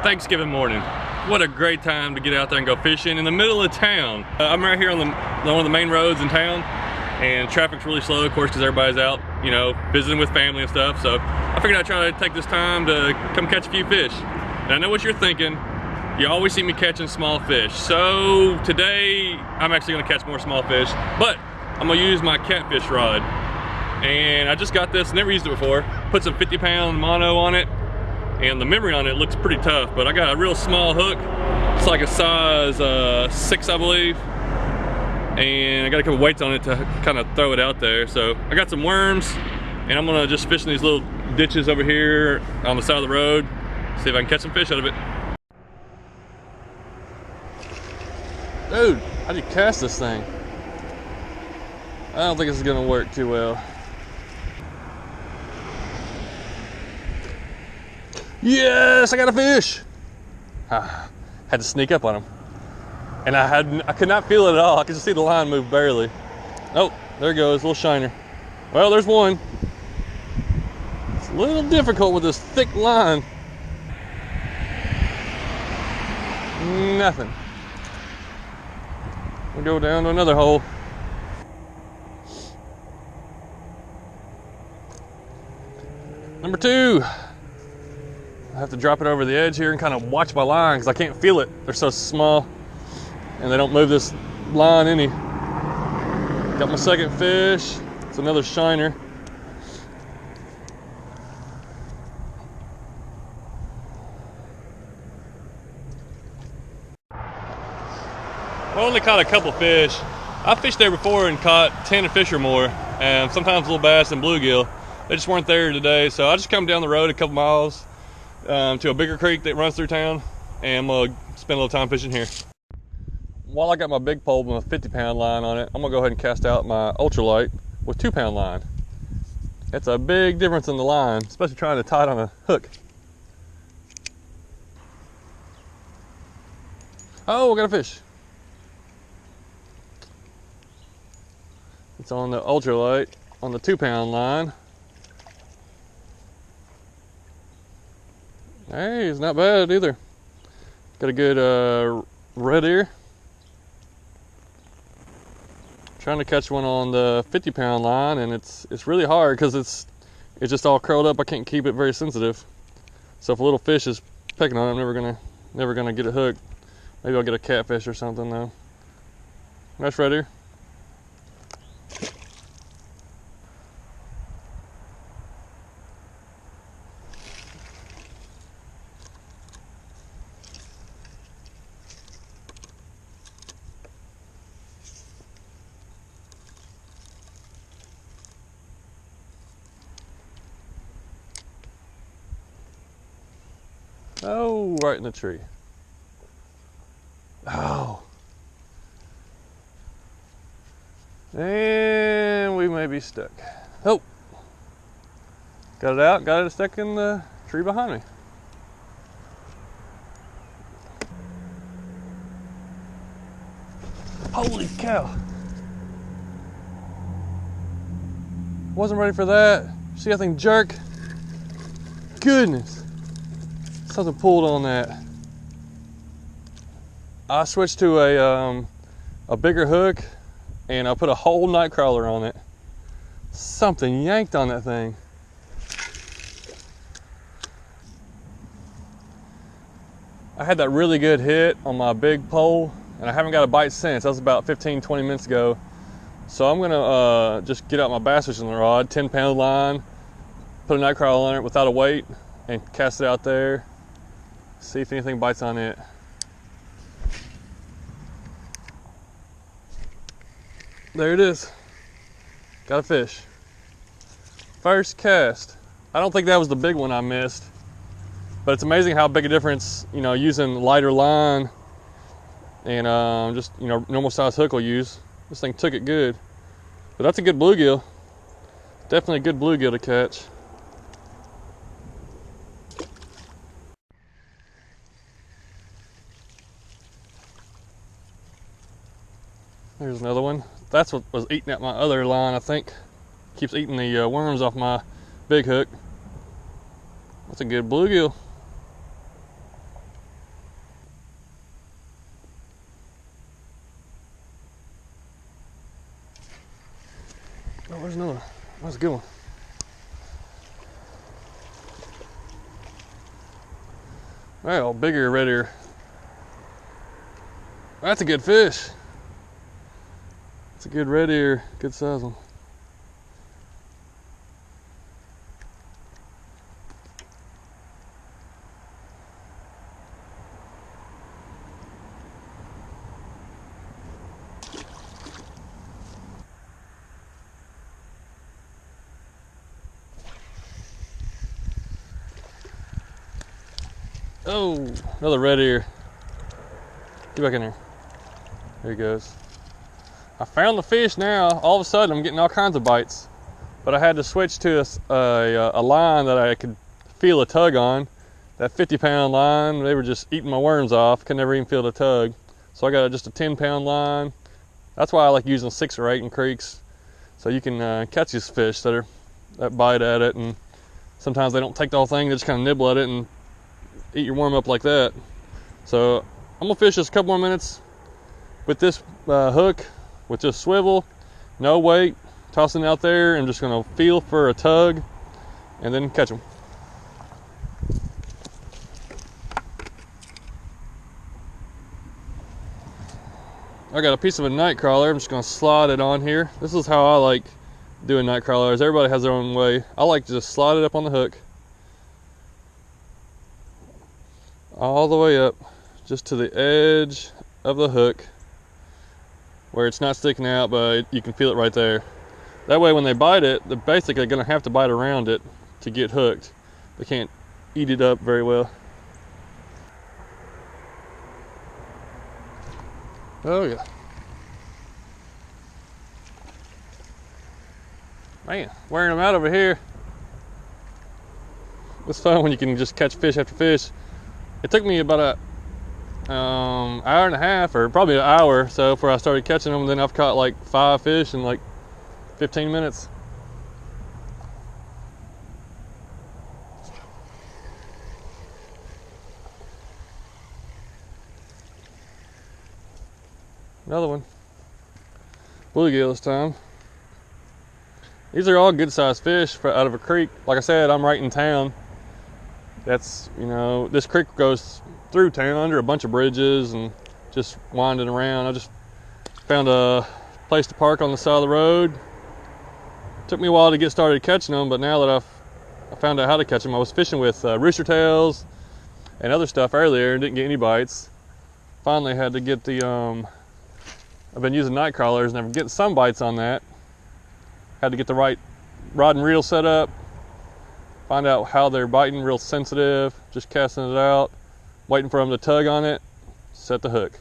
Thanksgiving morning. What a great time to get out there and go fishing in the middle of town. I'm right here on one of the main roads in town, and traffic's really slow, of course, because everybody's out, you know, visiting with family and stuff. So I figured I'd try to take this time to come catch a few fish. And I know what you're thinking. You always see me catching small fish. So today, I'm actually gonna catch more small fish, but I'm gonna use my catfish rod. And I just got this, never used it before. Put some 50-pound mono on it, and the memory on it looks pretty tough, but I got a real small hook. It's like a size 6, I believe. And I got a couple weights on it to kind of throw it out there. So I got some worms, and I'm gonna just fish in these little ditches over here on the side of the road, see if I can catch some fish out of it. Dude, how do you cast this thing? I don't think this is gonna work too well. Yes, I got a fish. Had to sneak up on him, and I could not feel it at all. I could just see the line move barely. Oh, there it goes, a little shiner. Well, there's one. It's a little difficult with this thick line. Nothing. We'll go down to another hole. Number 2. I have to drop it over the edge here and kind of watch my line because I can't feel it. They're so small and they don't move this line any. Got my second fish. It's another shiner. Well, I only caught a couple fish. I fished there before and caught 10 fish or more, and sometimes little bass and bluegill. They just weren't there today, so I just come down the road a couple miles to a bigger creek that runs through town, and I'm gonna spend a little time fishing here. While I got my big pole with a 50-pound line on it, I'm gonna go ahead and cast out my ultralight with 2-pound line. It's a big difference in the line, especially trying to tie it on a hook. Oh, we got a fish. It's on the ultralight on the 2-pound line. Hey, it's not bad either. Got a good red ear. Trying to catch one on the 50-pound line, and it's really hard because it's just all curled up. I can't keep it very sensitive. So if a little fish is pecking on it, I'm never gonna get it hooked. Maybe I'll get a catfish or something though. Nice red ear. Oh, right in the tree. Oh. And we may be stuck. Oh. Got it out, got it stuck in the tree behind me. Holy cow. Wasn't ready for that. See that thing jerk? Goodness. Something pulled on that. I switched to a bigger hook, and I put a whole night crawler on it. Something yanked on that thing. I had that really good hit on my big pole, and I haven't got a bite since. That was about 15-20 minutes ago. So I'm gonna just get out my bass fishing rod, 10-pound line, put a night crawler on it without a weight, and cast it out there. See if anything bites on it. There it is. Got a fish. First cast. I don't think that was the big one I missed, but it's amazing how big a difference, you know, using lighter line and just, you know, normal size hook will use. This thing took it good. But that's a good bluegill. Definitely a good bluegill to catch. There's another one. That's what was eating at my other line, I think. Keeps eating the worms off my big hook. That's a good bluegill. There's another one. That's a good one. Well, bigger red ear. That's a good fish. It's a good red ear, good size one. Oh, another red ear. Get back in there. There he goes. I found the fish now. All of a sudden, I'm getting all kinds of bites. But I had to switch to a line that I could feel a tug on. That 50-pound line, they were just eating my worms off. Could never even feel the tug. So I got just a 10-pound line. That's why I like using 6 or 8 in creeks. So you can catch these fish that bite at it. And sometimes they don't take the whole thing. They just kind of nibble at it and eat your worm up like that. So I'm gonna fish just a couple more minutes with this hook, with just swivel, no weight, tossing it out there, and just gonna feel for a tug and then catch them. I got a piece of a night crawler. I'm just gonna slide it on here. This is how I like doing night crawlers. Everybody has their own way. I like to just slide it up on the hook all the way up just to the edge of the hook where it's not sticking out, but you can feel it right there. That way when they bite it, they're basically going to have to bite around it to get hooked. They can't eat it up very well. Oh yeah. Man, wearing them out over here. It's fun when you can just catch fish after fish. It took me about a hour and a half, or probably an hour or so before I started catching them. Then I've caught like 5 fish in like 15 minutes. Another one. Bluegill this time. These are all good sized fish out of a creek. Like I said, I'm right in town. That's, you know, this creek goes through town under a bunch of bridges and just winding around. I just found a place to park on the side of the road. Took me a while to get started catching them, but now that I found out how to catch them, I was fishing with rooster tails and other stuff earlier and didn't get any bites. Finally had to get the, I've been using night crawlers and I'm getting some bites on that. Had to get the right rod and reel set up. Find out how they're biting, real sensitive, just casting it out, waiting for them to tug on it, set the hook.